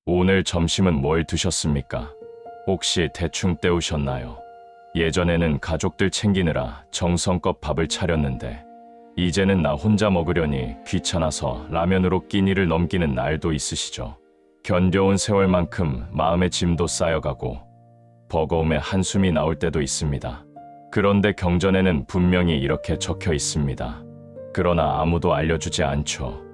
오늘 점심은 뭘 드셨습니까? 혹시 대충 때우셨나요? 예전에는 가족들 챙기느라 정성껏 밥을 차렸는데 이제는 나 혼자 먹으려니 귀찮아서 라면으로 끼니를 넘기는 날도 있으시죠. 견뎌온 세월만큼 마음의 짐도 쌓여가고 버거움에 한숨이 나올 때도 있습니다. 그런데 경전에는 분명히 이렇게 적혀 있습니다. 그러나 아무도 알려주지 않죠.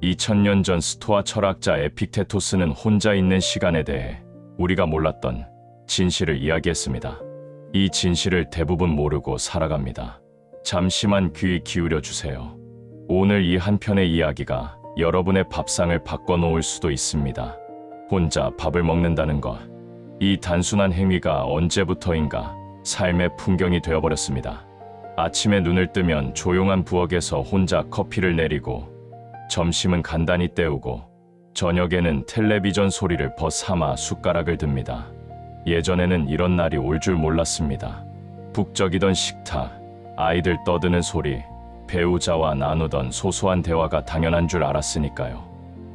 2000년 전 스토아 철학자 에픽테토스는 혼자 있는 시간에 대해 우리가 몰랐던 진실을 이야기했습니다. 이 진실을 대부분 모르고 살아갑니다. 잠시만 귀 기울여 주세요. 오늘 이 한 편의 이야기가 여러분의 밥상을 바꿔놓을 수도 있습니다. 혼자 밥을 먹는다는 것. 이 단순한 행위가 언제부터인가 삶의 풍경이 되어버렸습니다. 아침에 눈을 뜨면 조용한 부엌에서 혼자 커피를 내리고 점심은 간단히 때우고 저녁에는 텔레비전 소리를 벗삼아 숟가락을 듭니다. 예전에는 이런 날이 올 줄 몰랐습니다. 북적이던 식탁, 아이들 떠드는 소리, 배우자와 나누던 소소한 대화가 당연한 줄 알았으니까요.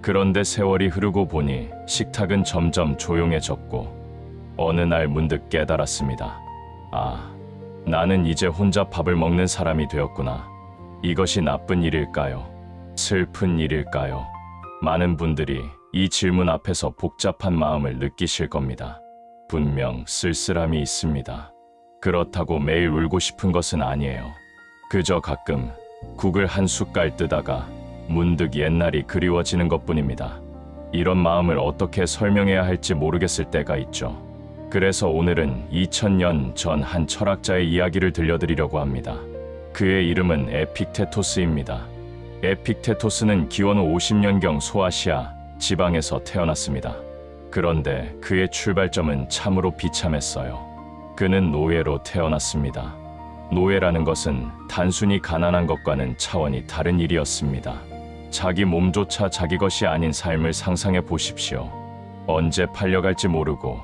그런데 세월이 흐르고 보니 식탁은 점점 조용해졌고 어느 날 문득 깨달았습니다. 아, 나는 이제 혼자 밥을 먹는 사람이 되었구나. 이것이 나쁜 일일까요? 슬픈 일일까요? 많은 분들이 이 질문 앞에서 복잡한 마음을 느끼실 겁니다. 분명 쓸쓸함이 있습니다. 그렇다고 매일 울고 싶은 것은 아니에요. 그저 가끔 국을 한 숟갈 뜨다가 문득 옛날이 그리워지는 것뿐입니다. 이런 마음을 어떻게 설명해야 할지 모르겠을 때가 있죠. 그래서 오늘은 2000년 전 한 철학자의 이야기를 들려드리려고 합니다. 그의 이름은 에픽테토스입니다. 에픽테토스는 기원 후 50년경 소아시아 지방에서 태어났습니다. 그런데 그의 출발점은 참으로 비참했어요. 그는 노예로 태어났습니다. 노예라는 것은 단순히 가난한 것과는 차원이 다른 일이었습니다. 자기 몸조차 자기 것이 아닌 삶을 상상해 보십시오. 언제 팔려갈지 모르고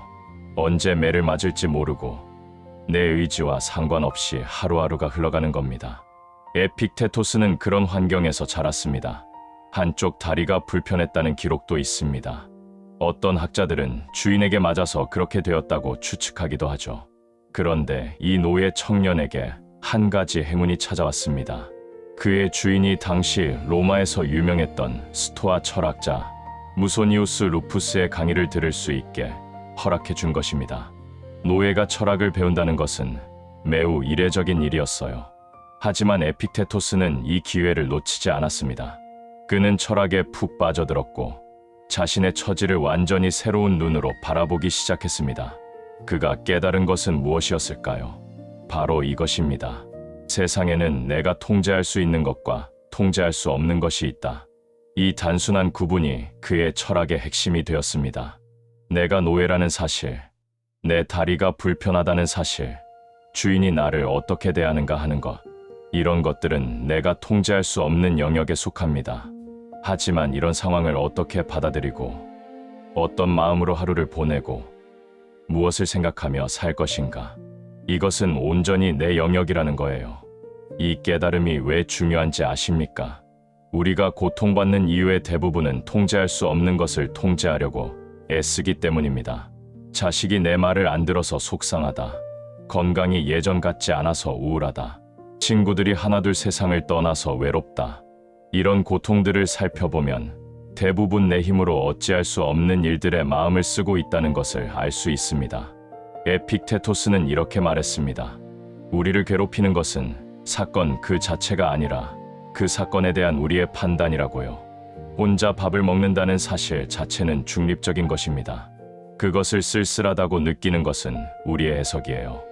언제 매를 맞을지 모르고 내 의지와 상관없이 하루하루가 흘러가는 겁니다. 에픽테토스는 그런 환경에서 자랐습니다. 한쪽 다리가 불편했다는 기록도 있습니다. 어떤 학자들은 주인에게 맞아서 그렇게 되었다고 추측하기도 하죠. 그런데 이 노예 청년에게 한 가지 행운이 찾아왔습니다. 그의 주인이 당시 로마에서 유명했던 스토아 철학자 무소니우스 루푸스의 강의를 들을 수 있게 허락해 준 것입니다. 노예가 철학을 배운다는 것은 매우 이례적인 일이었어요. 하지만 에픽테토스는 이 기회를 놓치지 않았습니다. 그는 철학에 푹 빠져들었고 자신의 처지를 완전히 새로운 눈으로 바라보기 시작했습니다. 그가 깨달은 것은 무엇이었을까요? 바로 이것입니다. 세상에는 내가 통제할 수 있는 것과 통제할 수 없는 것이 있다. 이 단순한 구분이 그의 철학의 핵심이 되었습니다. 내가 노예라는 사실, 내 다리가 불편하다는 사실, 주인이 나를 어떻게 대하는가 하는 것, 이런 것들은 내가 통제할 수 없는 영역에 속합니다. 하지만 이런 상황을 어떻게 받아들이고 어떤 마음으로 하루를 보내고 무엇을 생각하며 살 것인가, 이것은 온전히 내 영역이라는 거예요. 이 깨달음이 왜 중요한지 아십니까? 우리가 고통받는 이유의 대부분은 통제할 수 없는 것을 통제하려고 애쓰기 때문입니다. 자식이 내 말을 안 들어서 속상하다. 건강이 예전 같지 않아서 우울하다. 친구들이 하나둘 세상을 떠나서 외롭다. 이런 고통들을 살펴보면 대부분 내 힘으로 어찌할 수 없는 일들에 마음을 쓰고 있다는 것을 알 수 있습니다. 에픽테토스는 이렇게 말했습니다. 우리를 괴롭히는 것은 사건 그 자체가 아니라 그 사건에 대한 우리의 판단이라고요. 혼자 밥을 먹는다는 사실 자체는 중립적인 것입니다. 그것을 쓸쓸하다고 느끼는 것은 우리의 해석이에요.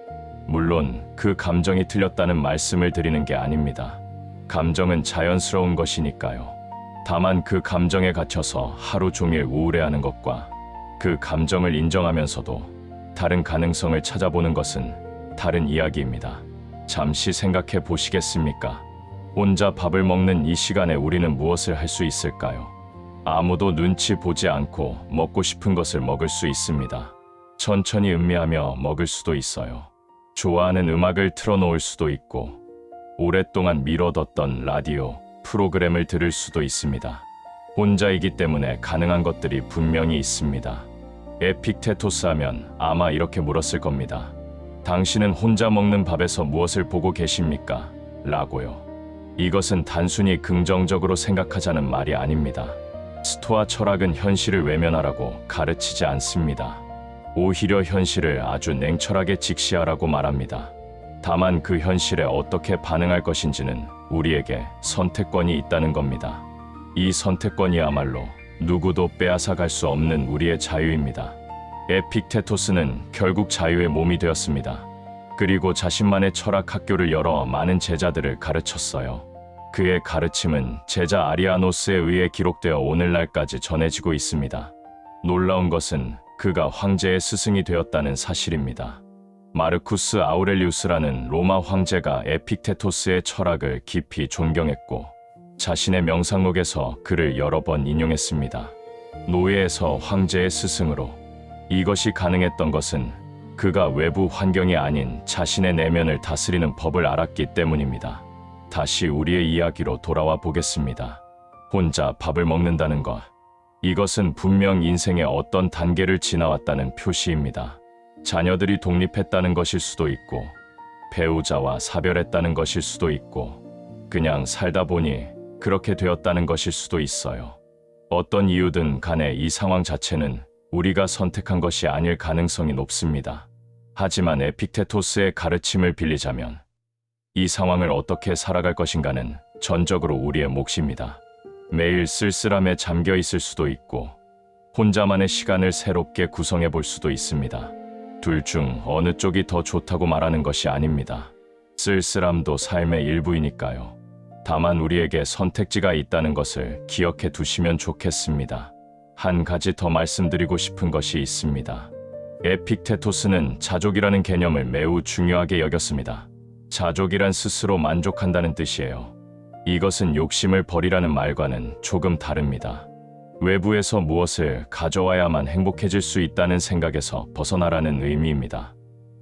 물론 그 감정이 틀렸다는 말씀을 드리는 게 아닙니다. 감정은 자연스러운 것이니까요. 다만 그 감정에 갇혀서 하루 종일 우울해하는 것과 그 감정을 인정하면서도 다른 가능성을 찾아보는 것은 다른 이야기입니다. 잠시 생각해 보시겠습니까? 혼자 밥을 먹는 이 시간에 우리는 무엇을 할 수 있을까요? 아무도 눈치 보지 않고 먹고 싶은 것을 먹을 수 있습니다. 천천히 음미하며 먹을 수도 있어요. 좋아하는 음악을 틀어놓을 수도 있고 오랫동안 미뤄뒀던 라디오 프로그램을 들을 수도 있습니다. 혼자이기 때문에 가능한 것들이 분명히 있습니다. 에픽테토스 하면 아마 이렇게 물었을 겁니다. 당신은 혼자 먹는 밥에서 무엇을 보고 계십니까? 라고요. 이것은 단순히 긍정적으로 생각하자는 말이 아닙니다. 스토아 철학은 현실을 외면하라고 가르치지 않습니다. 오히려 현실을 아주 냉철하게 직시하라고 말합니다. 다만 그 현실에 어떻게 반응할 것인지는 우리에게 선택권이 있다는 겁니다. 이 선택권이야말로 누구도 빼앗아 갈 수 없는 우리의 자유입니다. 에픽테토스는 결국 자유의 몸이 되었습니다. 그리고 자신만의 철학 학교를 열어 많은 제자들을 가르쳤어요. 그의 가르침은 제자 아리아노스에 의해 기록되어 오늘날까지 전해지고 있습니다. 놀라운 것은 그가 황제의 스승이 되었다는 사실입니다. 마르쿠스 아우렐리우스라는 로마 황제가 에픽테토스의 철학을 깊이 존경했고 자신의 명상록에서 그를 여러 번 인용했습니다. 노예에서 황제의 스승으로. 이것이 가능했던 것은 그가 외부 환경이 아닌 자신의 내면을 다스리는 법을 알았기 때문입니다. 다시 우리의 이야기로 돌아와 보겠습니다. 혼자 밥을 먹는다는 것. 이것은 분명 인생의 어떤 단계를 지나왔다는 표시입니다. 자녀들이 독립했다는 것일 수도 있고, 배우자와 사별했다는 것일 수도 있고, 그냥 살다 보니 그렇게 되었다는 것일 수도 있어요. 어떤 이유든 간에 이 상황 자체는 우리가 선택한 것이 아닐 가능성이 높습니다. 하지만 에픽테토스의 가르침을 빌리자면 이 상황을 어떻게 살아갈 것인가는 전적으로 우리의 몫입니다. 매일 쓸쓸함에 잠겨 있을 수도 있고 혼자만의 시간을 새롭게 구성해 볼 수도 있습니다. 둘 중 어느 쪽이 더 좋다고 말하는 것이 아닙니다. 쓸쓸함도 삶의 일부이니까요. 다만 우리에게 선택지가 있다는 것을 기억해 두시면 좋겠습니다. 한 가지 더 말씀드리고 싶은 것이 있습니다. 에픽테토스는 자족이라는 개념을 매우 중요하게 여겼습니다. 자족이란 스스로 만족한다는 뜻이에요. 이것은 욕심을 버리라는 말과는 조금 다릅니다. 외부에서 무엇을 가져와야만 행복해질 수 있다는 생각에서 벗어나라는 의미입니다.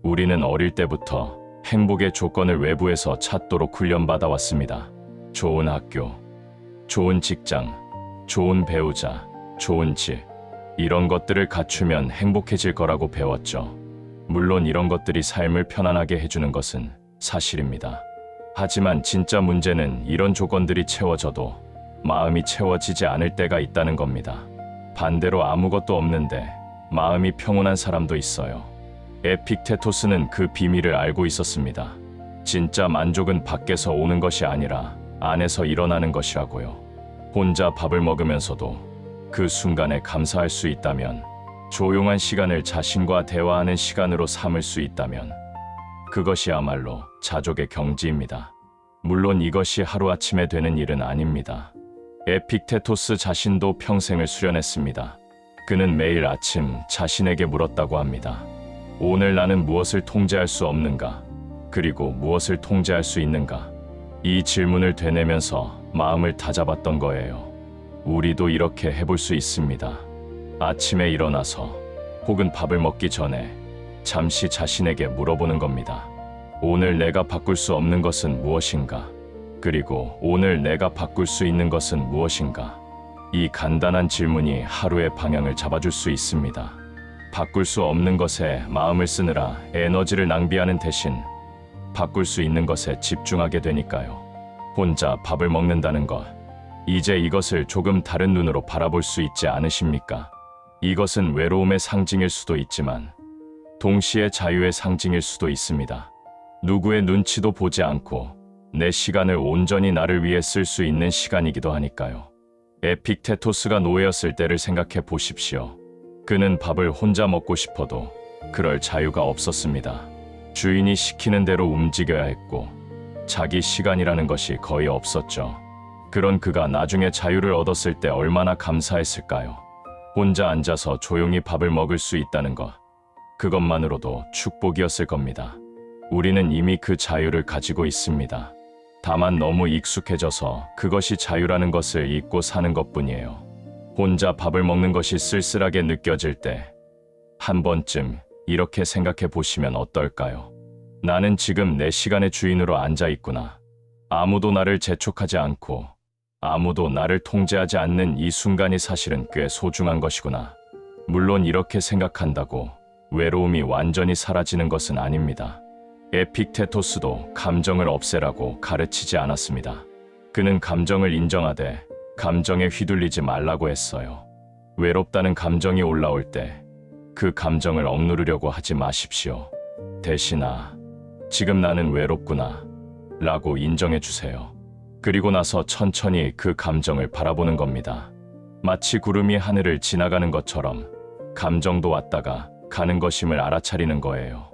우리는 어릴 때부터 행복의 조건을 외부에서 찾도록 훈련받아 왔습니다. 좋은 학교, 좋은 직장, 좋은 배우자, 좋은 집, 이런 것들을 갖추면 행복해질 거라고 배웠죠. 물론 이런 것들이 삶을 편안하게 해주는 것은 사실입니다. 하지만 진짜 문제는 이런 조건들이 채워져도 마음이 채워지지 않을 때가 있다는 겁니다. 반대로 아무것도 없는데 마음이 평온한 사람도 있어요. 에픽테토스는 그 비밀을 알고 있었습니다. 진짜 만족은 밖에서 오는 것이 아니라 안에서 일어나는 것이라고요. 혼자 밥을 먹으면서도 그 순간에 감사할 수 있다면, 조용한 시간을 자신과 대화하는 시간으로 삼을 수 있다면 그것이야말로 자족의 경지입니다. 물론 이것이 하루아침에 되는 일은 아닙니다. 에픽테토스 자신도 평생을 수련했습니다. 그는 매일 아침 자신에게 물었다고 합니다. 오늘 나는 무엇을 통제할 수 없는가? 그리고 무엇을 통제할 수 있는가? 이 질문을 되뇌면서 마음을 다잡았던 거예요. 우리도 이렇게 해볼 수 있습니다. 아침에 일어나서 혹은 밥을 먹기 전에 잠시 자신에게 물어보는 겁니다. 오늘 내가 바꿀 수 없는 것은 무엇인가? 그리고 오늘 내가 바꿀 수 있는 것은 무엇인가? 이 간단한 질문이 하루의 방향을 잡아줄 수 있습니다. 바꿀 수 없는 것에 마음을 쓰느라 에너지를 낭비하는 대신 바꿀 수 있는 것에 집중하게 되니까요. 혼자 밥을 먹는다는 것, 이제 이것을 조금 다른 눈으로 바라볼 수 있지 않으십니까? 이것은 외로움의 상징일 수도 있지만 동시에 자유의 상징일 수도 있습니다. 누구의 눈치도 보지 않고 내 시간을 온전히 나를 위해 쓸 수 있는 시간이기도 하니까요. 에픽테토스가 노예였을 때를 생각해 보십시오. 그는 밥을 혼자 먹고 싶어도 그럴 자유가 없었습니다. 주인이 시키는 대로 움직여야 했고 자기 시간이라는 것이 거의 없었죠. 그런 그가 나중에 자유를 얻었을 때 얼마나 감사했을까요? 혼자 앉아서 조용히 밥을 먹을 수 있다는 것, 그것만으로도 축복이었을 겁니다. 우리는 이미 그 자유를 가지고 있습니다. 다만 너무 익숙해져서 그것이 자유라는 것을 잊고 사는 것뿐이에요. 혼자 밥을 먹는 것이 쓸쓸하게 느껴질 때 한 번쯤 이렇게 생각해 보시면 어떨까요? 나는 지금 내 시간의 주인으로 앉아 있구나. 아무도 나를 재촉하지 않고 아무도 나를 통제하지 않는 이 순간이 사실은 꽤 소중한 것이구나. 물론 이렇게 생각한다고 외로움이 완전히 사라지는 것은 아닙니다. 에픽테토스도 감정을 없애라고 가르치지 않았습니다. 그는 감정을 인정하되 감정에 휘둘리지 말라고 했어요. 외롭다는 감정이 올라올 때 그 감정을 억누르려고 하지 마십시오. 대신 지금 나는 외롭구나 라고 인정해 주세요. 그리고 나서 천천히 그 감정을 바라보는 겁니다. 마치 구름이 하늘을 지나가는 것처럼 감정도 왔다가 가는 것임을 알아차리는 거예요.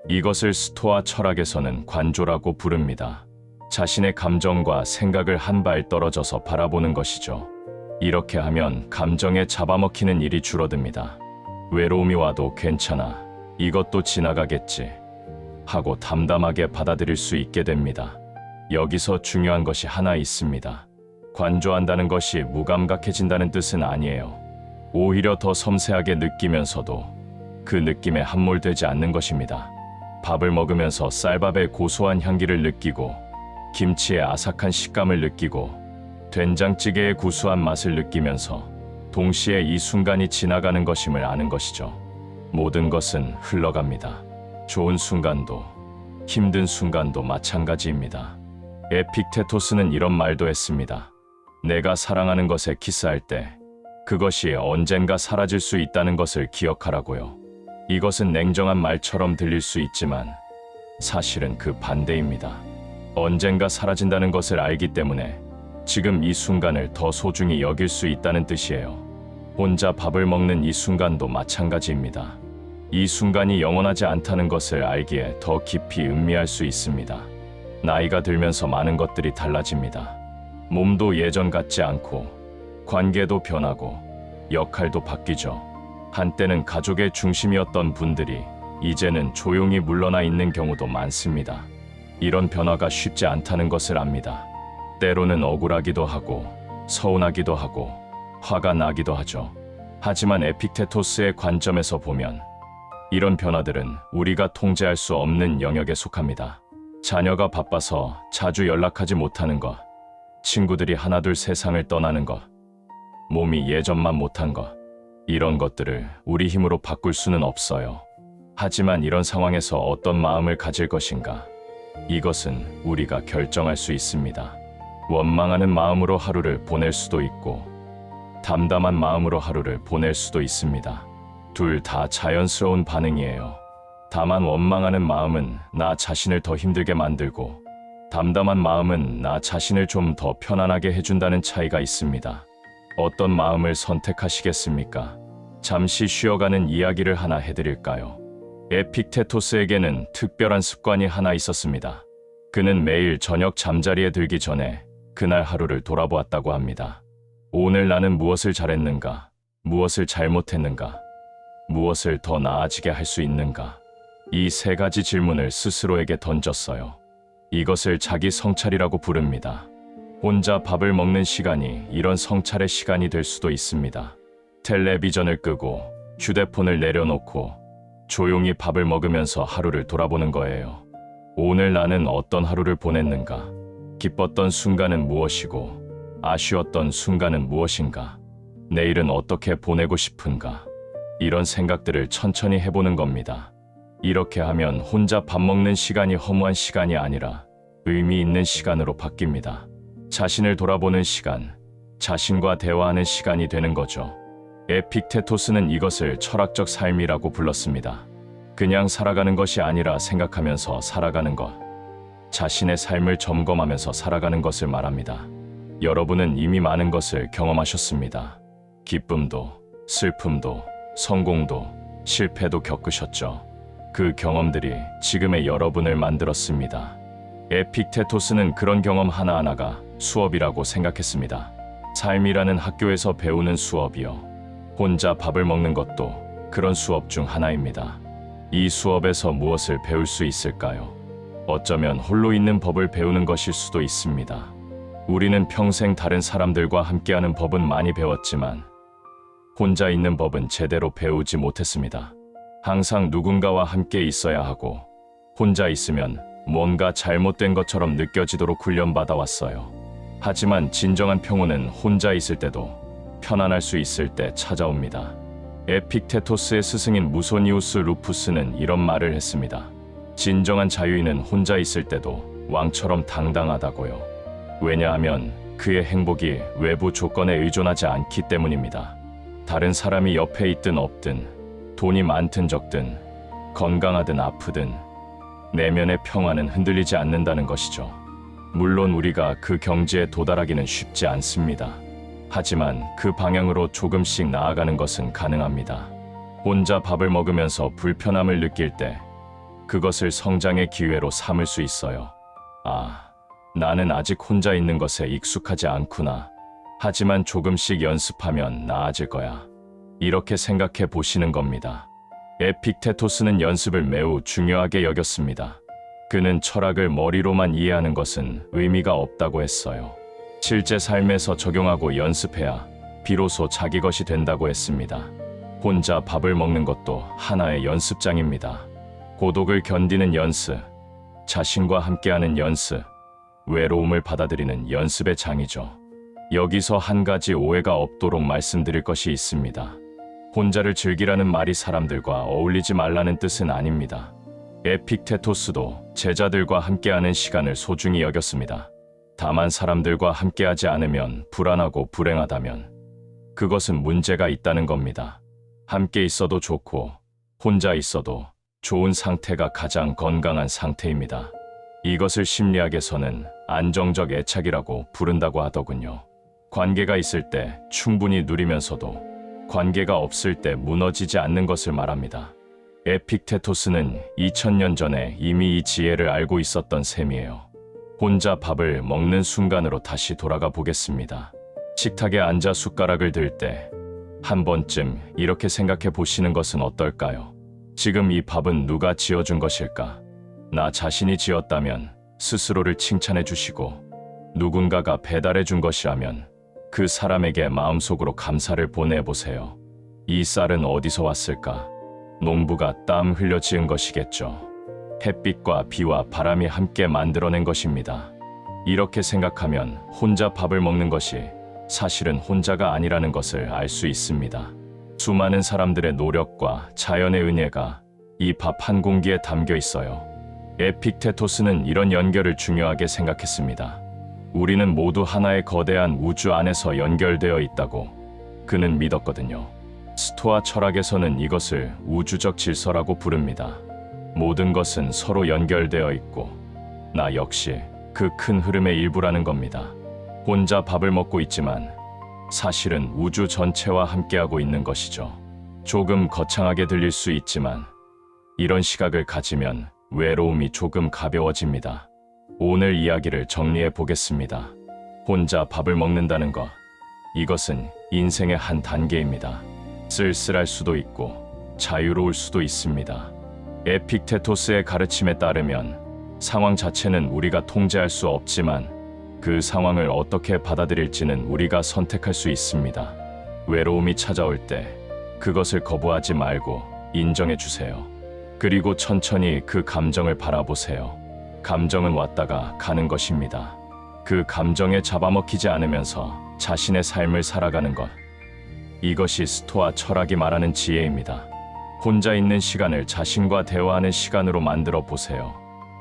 이것을 스토아 철학에서는 관조라고 부릅니다. 자신의 감정과 생각을 한 발 떨어져서 바라보는 것이죠. 이렇게 하면 감정에 잡아먹히는 일이 줄어듭니다. 외로움이 와도 괜찮아. 이것도 지나가겠지. 하고 담담하게 받아들일 수 있게 됩니다. 여기서 중요한 것이 하나 있습니다. 관조한다는 것이 무감각해진다는 뜻은 아니에요. 오히려 더 섬세하게 느끼면서도 그 느낌에 함몰되지 않는 것입니다. 밥을 먹으면서 쌀밥의 고소한 향기를 느끼고 김치의 아삭한 식감을 느끼고 된장찌개의 구수한 맛을 느끼면서 동시에 이 순간이 지나가는 것임을 아는 것이죠. 모든 것은 흘러갑니다. 좋은 순간도 힘든 순간도 마찬가지입니다. 에픽테토스는 이런 말도 했습니다. 내가 사랑하는 것에 키스할 때 그것이 언젠가 사라질 수 있다는 것을 기억하라고요. 이것은 냉정한 말처럼 들릴 수 있지만 사실은 그 반대입니다. 언젠가 사라진다는 것을 알기 때문에 지금 이 순간을 더 소중히 여길 수 있다는 뜻이에요. 혼자 밥을 먹는 이 순간도 마찬가지입니다. 이 순간이 영원하지 않다는 것을 알기에 더 깊이 음미할 수 있습니다. 나이가 들면서 많은 것들이 달라집니다. 몸도 예전 같지 않고 관계도 변하고 역할도 바뀌죠. 한때는 가족의 중심이었던 분들이 이제는 조용히 물러나 있는 경우도 많습니다. 이런 변화가 쉽지 않다는 것을 압니다. 때로는 억울하기도 하고 서운하기도 하고 화가 나기도 하죠. 하지만 에픽테토스의 관점에서 보면 이런 변화들은 우리가 통제할 수 없는 영역에 속합니다. 자녀가 바빠서 자주 연락하지 못하는 것, 친구들이 하나둘 세상을 떠나는 것, 몸이 예전만 못한 것, 이런 것들을 우리 힘으로 바꿀 수는 없어요. 하지만 이런 상황에서 어떤 마음을 가질 것인가, 이것은 우리가 결정할 수 있습니다. 원망하는 마음으로 하루를 보낼 수도 있고 담담한 마음으로 하루를 보낼 수도 있습니다. 둘 다 자연스러운 반응이에요. 다만 원망하는 마음은 나 자신을 더 힘들게 만들고 담담한 마음은 나 자신을 좀 더 편안하게 해준다는 차이가 있습니다. 어떤 마음을 선택하시겠습니까? 잠시 쉬어가는 이야기를 하나 해드릴까요? 에픽테토스에게는 특별한 습관이 하나 있었습니다. 그는 매일 저녁 잠자리에 들기 전에 그날 하루를 돌아보았다고 합니다. 오늘 나는 무엇을 잘했는가? 무엇을 잘못했는가? 무엇을 더 나아지게 할 수 있는가? 이 세 가지 질문을 스스로에게 던졌어요. 이것을 자기 성찰이라고 부릅니다. 혼자 밥을 먹는 시간이 이런 성찰의 시간이 될 수도 있습니다. 텔레비전을 끄고 휴대폰을 내려놓고 조용히 밥을 먹으면서 하루를 돌아보는 거예요. 오늘 나는 어떤 하루를 보냈는가? 기뻤던 순간은 무엇이고 아쉬웠던 순간은 무엇인가? 내일은 어떻게 보내고 싶은가? 이런 생각들을 천천히 해보는 겁니다. 이렇게 하면 혼자 밥 먹는 시간이 허무한 시간이 아니라 의미 있는 시간으로 바뀝니다. 자신을 돌아보는 시간, 자신과 대화하는 시간이 되는 거죠. 에픽테토스는 이것을 철학적 삶이라고 불렀습니다. 그냥 살아가는 것이 아니라 생각하면서 살아가는 것, 자신의 삶을 점검하면서 살아가는 것을 말합니다. 여러분은 이미 많은 것을 경험하셨습니다. 기쁨도, 슬픔도, 성공도, 실패도 겪으셨죠. 그 경험들이 지금의 여러분을 만들었습니다. 에픽테토스는 그런 경험 하나하나가 수업이라고 생각했습니다. 삶이라는 학교에서 배우는 수업이요. 혼자 밥을 먹는 것도 그런 수업 중 하나입니다. 이 수업에서 무엇을 배울 수 있을까요? 어쩌면 홀로 있는 법을 배우는 것일 수도 있습니다. 우리는 평생 다른 사람들과 함께하는 법은 많이 배웠지만 혼자 있는 법은 제대로 배우지 못했습니다. 항상 누군가와 함께 있어야 하고 혼자 있으면 뭔가 잘못된 것처럼 느껴지도록 훈련받아 왔어요. 하지만 진정한 평온은 혼자 있을 때도 편안할 수 있을 때 찾아옵니다. 에픽테토스의 스승인 무소니우스 루푸스는 이런 말을 했습니다. 진정한 자유인은 혼자 있을 때도 왕처럼 당당하다고요. 왜냐하면 그의 행복이 외부 조건에 의존하지 않기 때문입니다. 다른 사람이 옆에 있든 없든, 돈이 많든 적든, 건강하든 아프든 내면의 평화는 흔들리지 않는다는 것이죠. 물론 우리가 그 경지에 도달하기는 쉽지 않습니다. 하지만 그 방향으로 조금씩 나아가는 것은 가능합니다. 혼자 밥을 먹으면서 불편함을 느낄 때 그것을 성장의 기회로 삼을 수 있어요. 아, 나는 아직 혼자 있는 것에 익숙하지 않구나. 하지만 조금씩 연습하면 나아질 거야. 이렇게 생각해 보시는 겁니다. 에픽테토스는 연습을 매우 중요하게 여겼습니다. 그는 철학을 머리로만 이해하는 것은 의미가 없다고 했어요. 실제 삶에서 적용하고 연습해야 비로소 자기 것이 된다고 했습니다. 혼자 밥을 먹는 것도 하나의 연습장입니다. 고독을 견디는 연습, 자신과 함께하는 연습, 외로움을 받아들이는 연습의 장이죠. 여기서 한 가지 오해가 없도록 말씀드릴 것이 있습니다. 혼자를 즐기라는 말이 사람들과 어울리지 말라는 뜻은 아닙니다. 에픽테토스도 제자들과 함께하는 시간을 소중히 여겼습니다. 다만 사람들과 함께하지 않으면 불안하고 불행하다면 그것은 문제가 있다는 겁니다. 함께 있어도 좋고 혼자 있어도 좋은 상태가 가장 건강한 상태입니다. 이것을 심리학에서는 안정적 애착이라고 부른다고 하더군요. 관계가 있을 때 충분히 누리면서도 관계가 없을 때 무너지지 않는 것을 말합니다. 에픽테토스는 2000년 전에 이미 이 지혜를 알고 있었던 셈이에요. 혼자 밥을 먹는 순간으로 다시 돌아가 보겠습니다. 식탁에 앉아 숟가락을 들 때 한 번쯤 이렇게 생각해 보시는 것은 어떨까요? 지금 이 밥은 누가 지어준 것일까? 나 자신이 지었다면 스스로를 칭찬해 주시고, 누군가가 배달해 준 것이라면 그 사람에게 마음속으로 감사를 보내보세요. 이 쌀은 어디서 왔을까? 농부가 땀 흘려 지은 것이겠죠. 햇빛과 비와 바람이 함께 만들어낸 것입니다. 이렇게 생각하면 혼자 밥을 먹는 것이 사실은 혼자가 아니라는 것을 알 수 있습니다. 수많은 사람들의 노력과 자연의 은혜가 이 밥 한 공기에 담겨 있어요. 에픽테토스는 이런 연결을 중요하게 생각했습니다. 우리는 모두 하나의 거대한 우주 안에서 연결되어 있다고 그는 믿었거든요. 스토아 철학에서는 이것을 우주적 질서라고 부릅니다. 모든 것은 서로 연결되어 있고 나 역시 그 큰 흐름의 일부라는 겁니다. 혼자 밥을 먹고 있지만 사실은 우주 전체와 함께하고 있는 것이죠. 조금 거창하게 들릴 수 있지만 이런 시각을 가지면 외로움이 조금 가벼워집니다. 오늘 이야기를 정리해 보겠습니다. 혼자 밥을 먹는다는 것, 이것은 인생의 한 단계입니다. 쓸쓸할 수도 있고 자유로울 수도 있습니다. 에픽테토스의 가르침에 따르면 상황 자체는 우리가 통제할 수 없지만 그 상황을 어떻게 받아들일지는 우리가 선택할 수 있습니다. 외로움이 찾아올 때 그것을 거부하지 말고 인정해 주세요. 그리고 천천히 그 감정을 바라보세요. 감정은 왔다가 가는 것입니다. 그 감정에 잡아먹히지 않으면서 자신의 삶을 살아가는 것. 이것이 스토아 철학이 말하는 지혜입니다. 혼자 있는 시간을 자신과 대화하는 시간으로 만들어 보세요.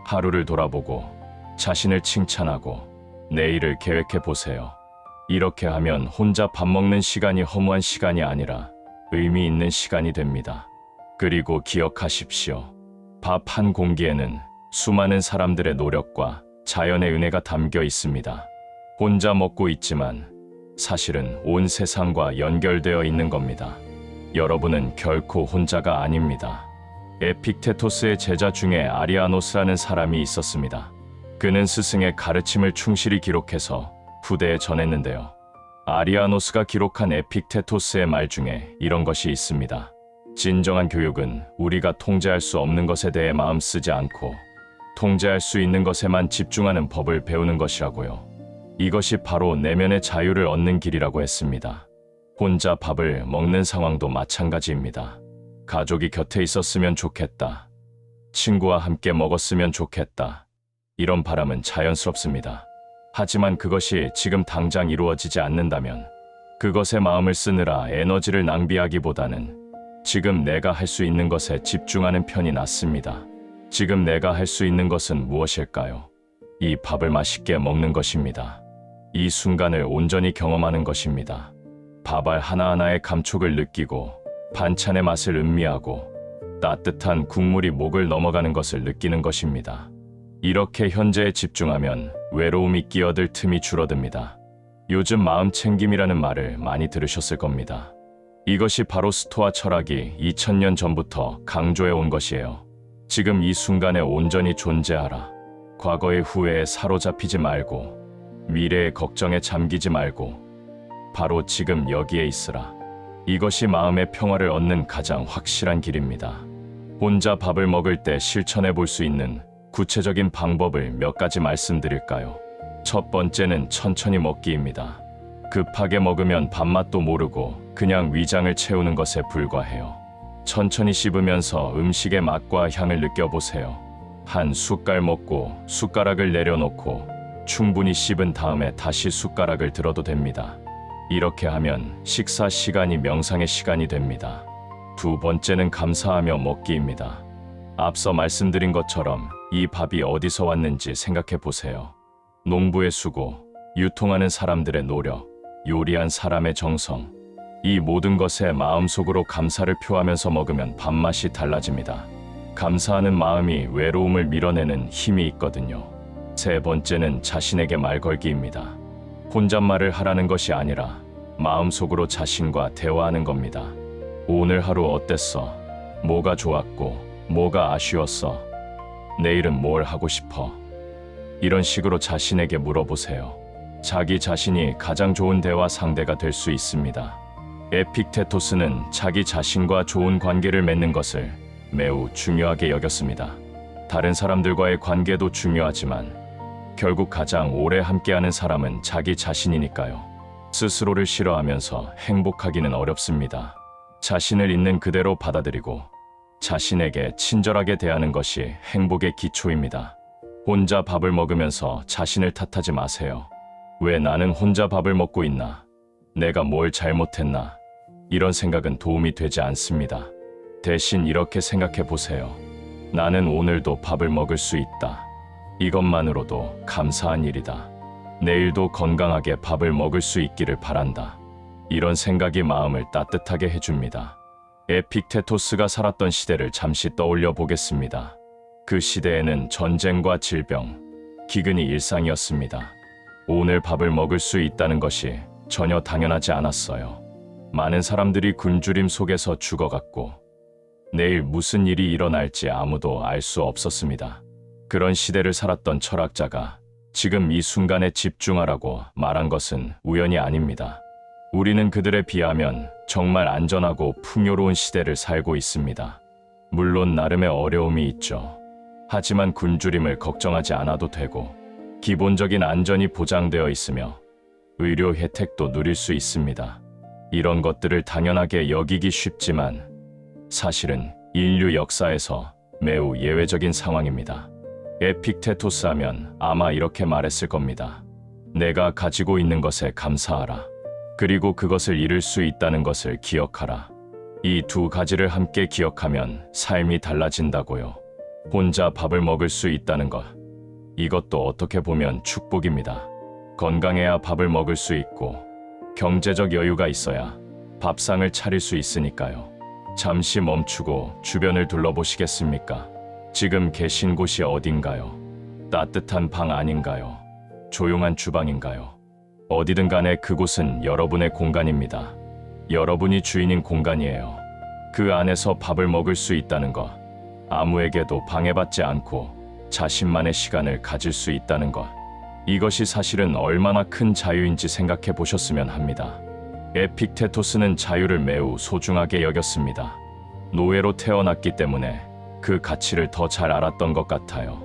하루를 돌아보고 자신을 칭찬하고 내일을 계획해 보세요. 이렇게 하면 혼자 밥 먹는 시간이 허무한 시간이 아니라 의미 있는 시간이 됩니다. 그리고 기억하십시오. 밥 한 공기에는 수많은 사람들의 노력과 자연의 은혜가 담겨 있습니다. 혼자 먹고 있지만 사실은 온 세상과 연결되어 있는 겁니다. 여러분은 결코 혼자가 아닙니다. 에픽테토스의 제자 중에 아리아노스라는 사람이 있었습니다. 그는 스승의 가르침을 충실히 기록해서 후대에 전했는데요. 아리아노스가 기록한 에픽테토스의 말 중에 이런 것이 있습니다. 진정한 교육은 우리가 통제할 수 없는 것에 대해 마음 쓰지 않고 통제할 수 있는 것에만 집중하는 법을 배우는 것이라고요. 이것이 바로 내면의 자유를 얻는 길이라고 했습니다. 혼자 밥을 먹는 상황도 마찬가지입니다. 가족이 곁에 있었으면 좋겠다. 친구와 함께 먹었으면 좋겠다. 이런 바람은 자연스럽습니다. 하지만 그것이 지금 당장 이루어지지 않는다면 그것에 마음을 쓰느라 에너지를 낭비하기보다는 지금 내가 할 수 있는 것에 집중하는 편이 낫습니다. 지금 내가 할 수 있는 것은 무엇일까요? 이 밥을 맛있게 먹는 것입니다. 이 순간을 온전히 경험하는 것입니다. 밥알 하나하나의 감촉을 느끼고 반찬의 맛을 음미하고 따뜻한 국물이 목을 넘어가는 것을 느끼는 것입니다. 이렇게 현재에 집중하면 외로움이 끼어들 틈이 줄어듭니다. 요즘 마음 챙김이라는 말을 많이 들으셨을 겁니다. 이것이 바로 스토아 철학이 2000년 전부터 강조해 온 것이에요. 지금 이 순간에 온전히 존재하라. 과거의 후회에 사로잡히지 말고 미래의 걱정에 잠기지 말고 바로 지금 여기에 있으라. 이것이 마음의 평화를 얻는 가장 확실한 길입니다. 혼자 밥을 먹을 때 실천해 볼 수 있는 구체적인 방법을 몇 가지 말씀드릴까요? 첫 번째는 천천히 먹기입니다. 급하게 먹으면 밥맛도 모르고 그냥 위장을 채우는 것에 불과해요. 천천히 씹으면서 음식의 맛과 향을 느껴보세요. 한 숟갈 먹고 숟가락을 내려놓고 충분히 씹은 다음에 다시 숟가락을 들어도 됩니다. 이렇게 하면 식사 시간이 명상의 시간이 됩니다. 두 번째는 감사하며 먹기입니다. 앞서 말씀드린 것처럼 이 밥이 어디서 왔는지 생각해 보세요. 농부의 수고, 유통하는 사람들의 노력, 요리한 사람의 정성, 이 모든 것에 마음속으로 감사를 표하면서 먹으면 밥맛이 달라집니다. 감사하는 마음이 외로움을 밀어내는 힘이 있거든요. 세 번째는 자신에게 말 걸기입니다. 혼잣말을 하라는 것이 아니라 마음속으로 자신과 대화하는 겁니다. 오늘 하루 어땠어? 뭐가 좋았고 뭐가 아쉬웠어? 내일은 뭘 하고 싶어? 이런 식으로 자신에게 물어보세요. 자기 자신이 가장 좋은 대화 상대가 될 수 있습니다. 에픽테토스는 자기 자신과 좋은 관계를 맺는 것을 매우 중요하게 여겼습니다. 다른 사람들과의 관계도 중요하지만 결국 가장 오래 함께하는 사람은 자기 자신이니까요. 스스로를 싫어하면서 행복하기는 어렵습니다. 자신을 있는 그대로 받아들이고 자신에게 친절하게 대하는 것이 행복의 기초입니다. 혼자 밥을 먹으면서 자신을 탓하지 마세요. 왜 나는 혼자 밥을 먹고 있나? 내가 뭘 잘못했나? 이런 생각은 도움이 되지 않습니다. 대신 이렇게 생각해 보세요. 나는 오늘도 밥을 먹을 수 있다. 이것만으로도 감사한 일이다. 내일도 건강하게 밥을 먹을 수 있기를 바란다. 이런 생각이 마음을 따뜻하게 해줍니다. 에픽테토스가 살았던 시대를 잠시 떠올려 보겠습니다. 그 시대에는 전쟁과 질병, 기근이 일상이었습니다. 오늘 밥을 먹을 수 있다는 것이 전혀 당연하지 않았어요. 많은 사람들이 굶주림 속에서 죽어갔고 내일 무슨 일이 일어날지 아무도 알 수 없었습니다. 그런 시대를 살았던 철학자가 지금 이 순간에 집중하라고 말한 것은 우연이 아닙니다. 우리는 그들에 비하면 정말 안전하고 풍요로운 시대를 살고 있습니다. 물론 나름의 어려움이 있죠. 하지만 굶주림을 걱정하지 않아도 되고 기본적인 안전이 보장되어 있으며 의료 혜택도 누릴 수 있습니다. 이런 것들을 당연하게 여기기 쉽지만 사실은 인류 역사에서 매우 예외적인 상황입니다. 에픽테토스 하면 아마 이렇게 말했을 겁니다. 내가 가지고 있는 것에 감사하라. 그리고 그것을 잃을 수 있다는 것을 기억하라. 이 두 가지를 함께 기억하면 삶이 달라진다고요. 혼자 밥을 먹을 수 있다는 것. 이것도 어떻게 보면 축복입니다. 건강해야 밥을 먹을 수 있고 경제적 여유가 있어야 밥상을 차릴 수 있으니까요. 잠시 멈추고 주변을 둘러보시겠습니까? 지금 계신 곳이 어딘가요? 따뜻한 방 아닌가요? 조용한 주방인가요? 어디든 간에 그곳은 여러분의 공간입니다. 여러분이 주인인 공간이에요. 그 안에서 밥을 먹을 수 있다는 것, 아무에게도 방해받지 않고 자신만의 시간을 가질 수 있다는 것, 이것이 사실은 얼마나 큰 자유인지 생각해 보셨으면 합니다. 에픽테토스는 자유를 매우 소중하게 여겼습니다. 노예로 태어났기 때문에 그 가치를 더 잘 알았던 것 같아요.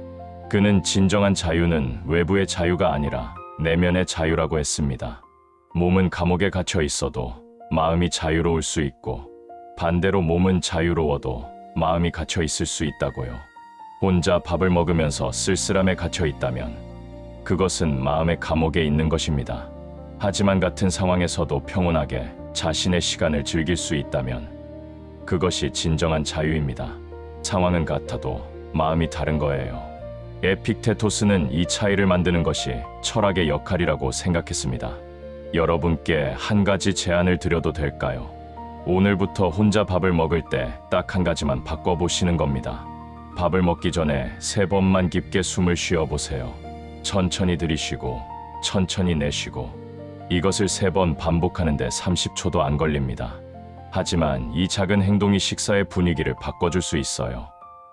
그는 진정한 자유는 외부의 자유가 아니라 내면의 자유라고 했습니다. 몸은 감옥에 갇혀 있어도 마음이 자유로울 수 있고 반대로 몸은 자유로워도 마음이 갇혀 있을 수 있다고요. 혼자 밥을 먹으면서 쓸쓸함에 갇혀 있다면 그것은 마음의 감옥에 있는 것입니다. 하지만 같은 상황에서도 평온하게 자신의 시간을 즐길 수 있다면 그것이 진정한 자유입니다. 상황은 같아도 마음이 다른 거예요. 에픽테토스는 이 차이를 만드는 것이 철학의 역할이라고 생각했습니다. 여러분께 한 가지 제안을 드려도 될까요? 오늘부터 혼자 밥을 먹을 때 딱 한 가지만 바꿔보시는 겁니다. 밥을 먹기 전에 3번만 깊게 숨을 쉬어보세요. 천천히 들이쉬고 천천히 내쉬고. 이것을 3번 반복하는데 30초도 안 걸립니다. 하지만 이 작은 행동이 식사의 분위기를 바꿔줄 수 있어요.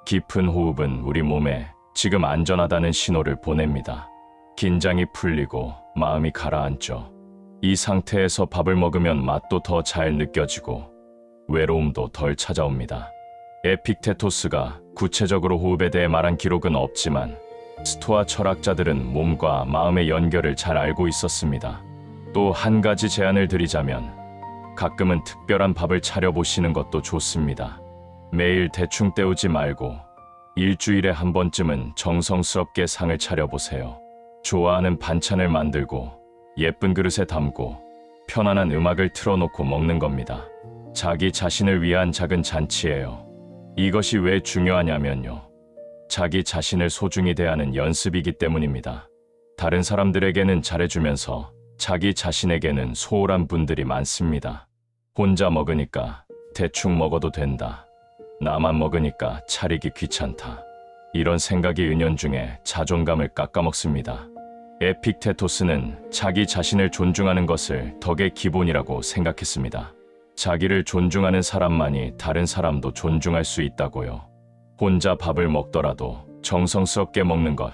깊은 호흡은 우리 몸에 지금 안전하다는 신호를 보냅니다. 긴장이 풀리고 마음이 가라앉죠. 이 상태에서 밥을 먹으면 맛도 더 잘 느껴지고 외로움도 덜 찾아옵니다. 에픽테토스가 구체적으로 호흡에 대해 말한 기록은 없지만 스토아 철학자들은 몸과 마음의 연결을 잘 알고 있었습니다. 또 한 가지 제안을 드리자면 가끔은 특별한 밥을 차려보시는 것도 좋습니다. 매일 대충 때우지 말고 일주일에 한 번쯤은 정성스럽게 상을 차려보세요. 좋아하는 반찬을 만들고 예쁜 그릇에 담고 편안한 음악을 틀어놓고 먹는 겁니다. 자기 자신을 위한 작은 잔치예요. 이것이 왜 중요하냐면요. 자기 자신을 소중히 대하는 연습이기 때문입니다. 다른 사람들에게는 잘해주면서 자기 자신에게는 소홀한 분들이 많습니다. 혼자 먹으니까 대충 먹어도 된다. 나만 먹으니까 차리기 귀찮다. 이런 생각이 은연중에 자존감을 깎아먹습니다. 에픽테토스는 자기 자신을 존중하는 것을 덕의 기본이라고 생각했습니다. 자기를 존중하는 사람만이 다른 사람도 존중할 수 있다고요. 혼자 밥을 먹더라도 정성스럽게 먹는 것,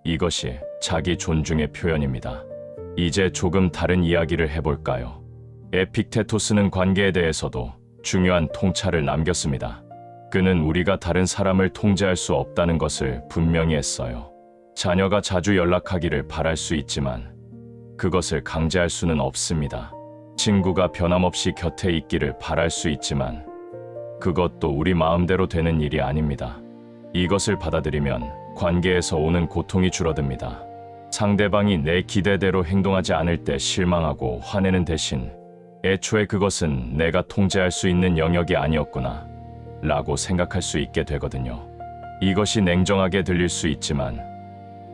이것이 자기 존중의 표현입니다. 이제 조금 다른 이야기를 해볼까요? 에픽테토스는 관계에 대해서도 중요한 통찰을 남겼습니다. 그는 우리가 다른 사람을 통제할 수 없다는 것을 분명히 했어요. 자녀가 자주 연락하기를 바랄 수 있지만 그것을 강제할 수는 없습니다. 친구가 변함없이 곁에 있기를 바랄 수 있지만 그것도 우리 마음대로 되는 일이 아닙니다. 이것을 받아들이면 관계에서 오는 고통이 줄어듭니다. 상대방이 내 기대대로 행동하지 않을 때 실망하고 화내는 대신 애초에 그것은 내가 통제할 수 있는 영역이 아니었구나 라고 생각할 수 있게 되거든요. 이것이 냉정하게 들릴 수 있지만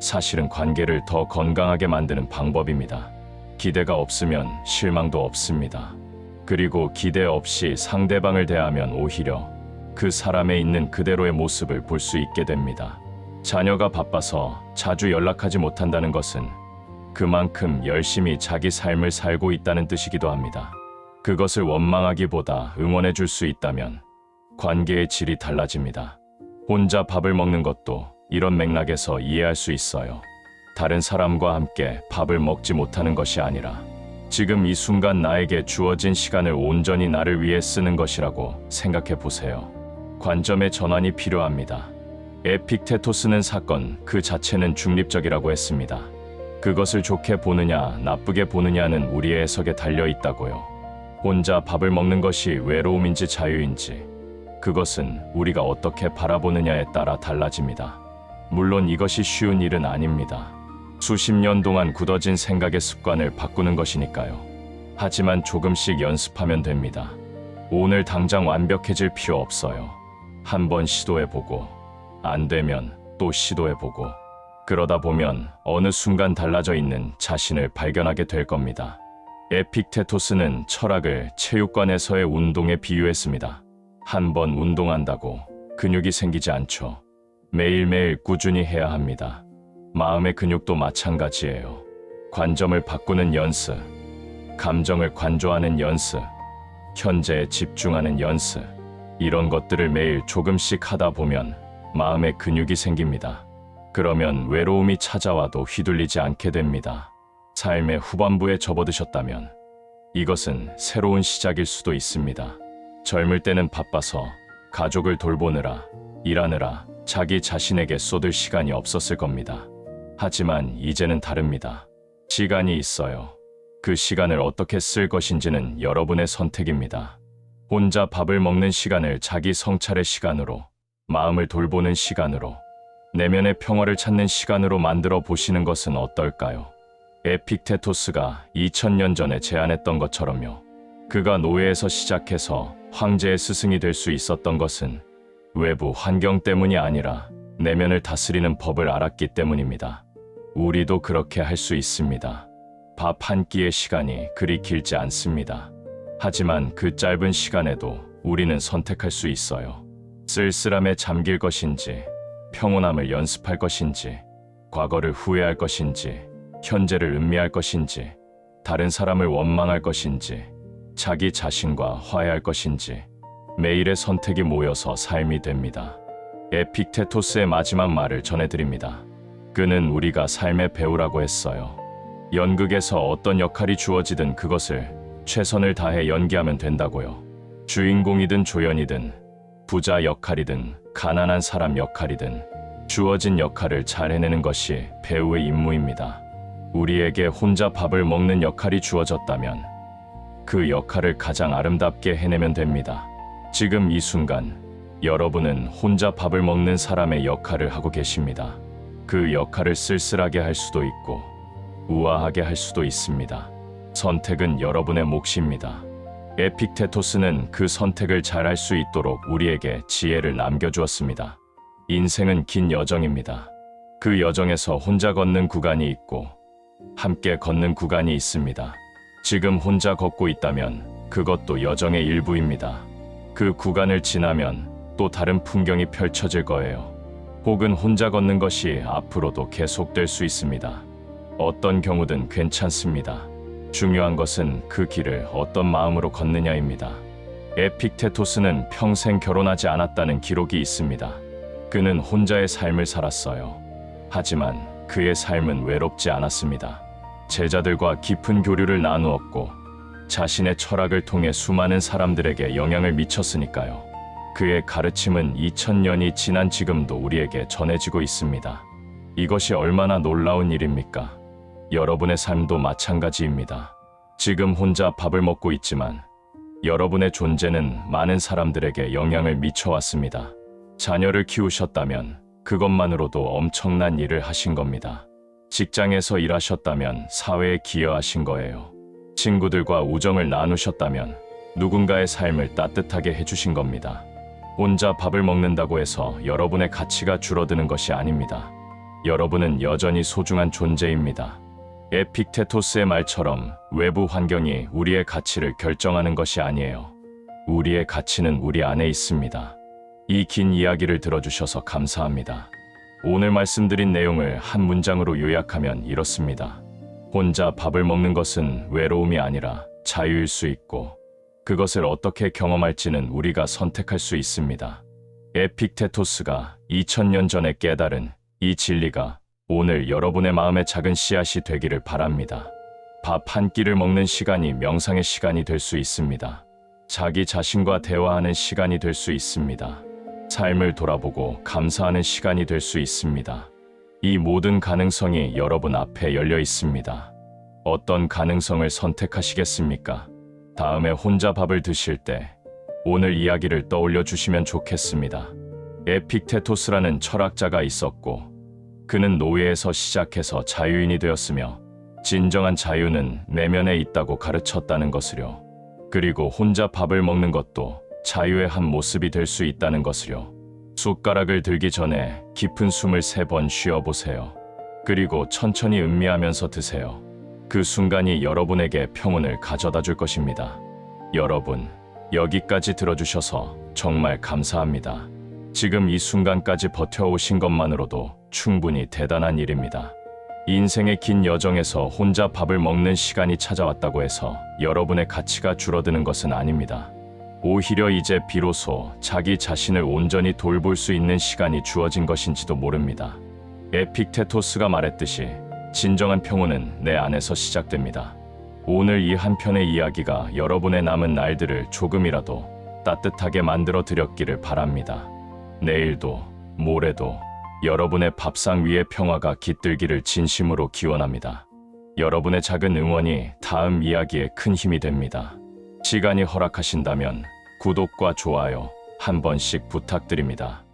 사실은 관계를 더 건강하게 만드는 방법입니다. 기대가 없으면 실망도 없습니다. 그리고 기대 없이 상대방을 대하면 오히려 그 사람에 있는 그대로의 모습을 볼 수 있게 됩니다. 자녀가 바빠서 자주 연락하지 못한다는 것은 그만큼 열심히 자기 삶을 살고 있다는 뜻이기도 합니다. 그것을 원망하기보다 응원해 줄 수 있다면 관계의 질이 달라집니다. 혼자 밥을 먹는 것도 이런 맥락에서 이해할 수 있어요. 다른 사람과 함께 밥을 먹지 못하는 것이 아니라 지금 이 순간 나에게 주어진 시간을 온전히 나를 위해 쓰는 것이라고 생각해 보세요. 관점의 전환이 필요합니다. 에픽테토스는 사건 그 자체는 중립적이라고 했습니다. 그것을 좋게 보느냐 나쁘게 보느냐는 우리의 해석에 달려 있다고요. 혼자 밥을 먹는 것이 외로움인지 자유인지 그것은 우리가 어떻게 바라보느냐에 따라 달라집니다. 물론 이것이 쉬운 일은 아닙니다. 수십 년 동안 굳어진 생각의 습관을 바꾸는 것이니까요. 하지만 조금씩 연습하면 됩니다. 오늘 당장 완벽해질 필요 없어요. 한번 시도해보고 안 되면 또 시도해보고 그러다 보면 어느 순간 달라져 있는 자신을 발견하게 될 겁니다. 에픽테토스는 철학을 체육관에서의 운동에 비유했습니다. 한 번 운동한다고 근육이 생기지 않죠. 매일매일 꾸준히 해야 합니다. 마음의 근육도 마찬가지예요. 관점을 바꾸는 연습, 감정을 관조하는 연습, 현재에 집중하는 연습, 이런 것들을 매일 조금씩 하다 보면 마음의 근육이 생깁니다. 그러면 외로움이 찾아와도 휘둘리지 않게 됩니다. 삶의 후반부에 접어드셨다면 이것은 새로운 시작일 수도 있습니다. 젊을 때는 바빠서 가족을 돌보느라, 일하느라 자기 자신에게 쏟을 시간이 없었을 겁니다. 하지만 이제는 다릅니다. 시간이 있어요. 그 시간을 어떻게 쓸 것인지는 여러분의 선택입니다. 혼자 밥을 먹는 시간을 자기 성찰의 시간으로, 마음을 돌보는 시간으로, 내면의 평화를 찾는 시간으로 만들어 보시는 것은 어떨까요? 에픽테토스가 2000년 전에 제안했던 것처럼요. 그가 노예에서 시작해서 황제의 스승이 될 수 있었던 것은 외부 환경 때문이 아니라 내면을 다스리는 법을 알았기 때문입니다. 우리도 그렇게 할 수 있습니다. 밥 한 끼의 시간이 그리 길지 않습니다. 하지만 그 짧은 시간에도 우리는 선택할 수 있어요. 쓸쓸함에 잠길 것인지, 평온함을 연습할 것인지, 과거를 후회할 것인지, 현재를 음미할 것인지, 다른 사람을 원망할 것인지, 자기 자신과 화해할 것인지, 매일의 선택이 모여서 삶이 됩니다. 에픽테토스의 마지막 말을 전해드립니다. 그는 우리가 삶의 배우라고 했어요. 연극에서 어떤 역할이 주어지든 그것을 최선을 다해 연기하면 된다고요. 주인공이든 조연이든 부자 역할이든 가난한 사람 역할이든 주어진 역할을 잘 해내는 것이 배우의 임무입니다. 우리에게 혼자 밥을 먹는 역할이 주어졌다면 그 역할을 가장 아름답게 해내면 됩니다. 지금 이 순간 여러분은 혼자 밥을 먹는 사람의 역할을 하고 계십니다. 그 역할을 쓸쓸하게 할 수도 있고 우아하게 할 수도 있습니다. 선택은 여러분의 몫입니다. 에픽테토스는 그 선택을 잘 할 수 있도록 우리에게 지혜를 남겨주었습니다. 인생은 긴 여정입니다. 그 여정에서 혼자 걷는 구간이 있고 함께 걷는 구간이 있습니다. 지금 혼자 걷고 있다면 그것도 여정의 일부입니다. 그 구간을 지나면 또 다른 풍경이 펼쳐질 거예요. 혹은 혼자 걷는 것이 앞으로도 계속될 수 있습니다. 어떤 경우든 괜찮습니다. 중요한 것은 그 길을 어떤 마음으로 걷느냐입니다. 에픽테토스는 평생 결혼하지 않았다는 기록이 있습니다. 그는 혼자의 삶을 살았어요. 하지만 그의 삶은 외롭지 않았습니다. 제자들과 깊은 교류를 나누었고 자신의 철학을 통해 수많은 사람들에게 영향을 미쳤으니까요. 그의 가르침은 2000년이 지난 지금도 우리에게 전해지고 있습니다. 이것이 얼마나 놀라운 일입니까? 여러분의 삶도 마찬가지입니다. 지금 혼자 밥을 먹고 있지만 여러분의 존재는 많은 사람들에게 영향을 미쳐왔습니다. 자녀를 키우셨다면 그것만으로도 엄청난 일을 하신 겁니다. 직장에서 일하셨다면 사회에 기여하신 거예요. 친구들과 우정을 나누셨다면 누군가의 삶을 따뜻하게 해주신 겁니다. 혼자 밥을 먹는다고 해서 여러분의 가치가 줄어드는 것이 아닙니다. 여러분은 여전히 소중한 존재입니다. 에픽테토스의 말처럼 외부 환경이 우리의 가치를 결정하는 것이 아니에요. 우리의 가치는 우리 안에 있습니다. 이 긴 이야기를 들어주셔서 감사합니다. 오늘 말씀드린 내용을 한 문장으로 요약하면 이렇습니다. 혼자 밥을 먹는 것은 외로움이 아니라 자유일 수 있고 그것을 어떻게 경험할지는 우리가 선택할 수 있습니다. 에픽테토스가 2000년 전에 깨달은 이 진리가 오늘 여러분의 마음에 작은 씨앗이 되기를 바랍니다. 밥 한 끼를 먹는 시간이 명상의 시간이 될 수 있습니다. 자기 자신과 대화하는 시간이 될 수 있습니다. 삶을 돌아보고 감사하는 시간이 될 수 있습니다. 이 모든 가능성이 여러분 앞에 열려 있습니다. 어떤 가능성을 선택하시겠습니까? 다음에 혼자 밥을 드실 때 오늘 이야기를 떠올려 주시면 좋겠습니다. 에픽테토스라는 철학자가 있었고 그는 노예에서 시작해서 자유인이 되었으며 진정한 자유는 내면에 있다고 가르쳤다는 것을요. 그리고 혼자 밥을 먹는 것도 자유의 한 모습이 될 수 있다는 것을요. 숟가락을 들기 전에 깊은 숨을 3번 쉬어보세요. 그리고 천천히 음미하면서 드세요. 그 순간이 여러분에게 평온을 가져다 줄 것입니다. 여러분, 여기까지 들어주셔서 정말 감사합니다. 지금 이 순간까지 버텨오신 것만으로도 충분히 대단한 일입니다. 인생의 긴 여정에서 혼자 밥을 먹는 시간이 찾아왔다고 해서 여러분의 가치가 줄어드는 것은 아닙니다. 오히려 이제 비로소 자기 자신을 온전히 돌볼 수 있는 시간이 주어진 것인지도 모릅니다. 에픽테토스가 말했듯이 진정한 평온은 내 안에서 시작됩니다. 오늘 이 한 편의 이야기가 여러분의 남은 날들을 조금이라도 따뜻하게 만들어 드렸기를 바랍니다. 내일도 모레도 여러분의 밥상 위의 평화가 깃들기를 진심으로 기원합니다. 여러분의 작은 응원이 다음 이야기에 큰 힘이 됩니다. 시간이 허락하신다면 구독과 좋아요 한 번씩 부탁드립니다.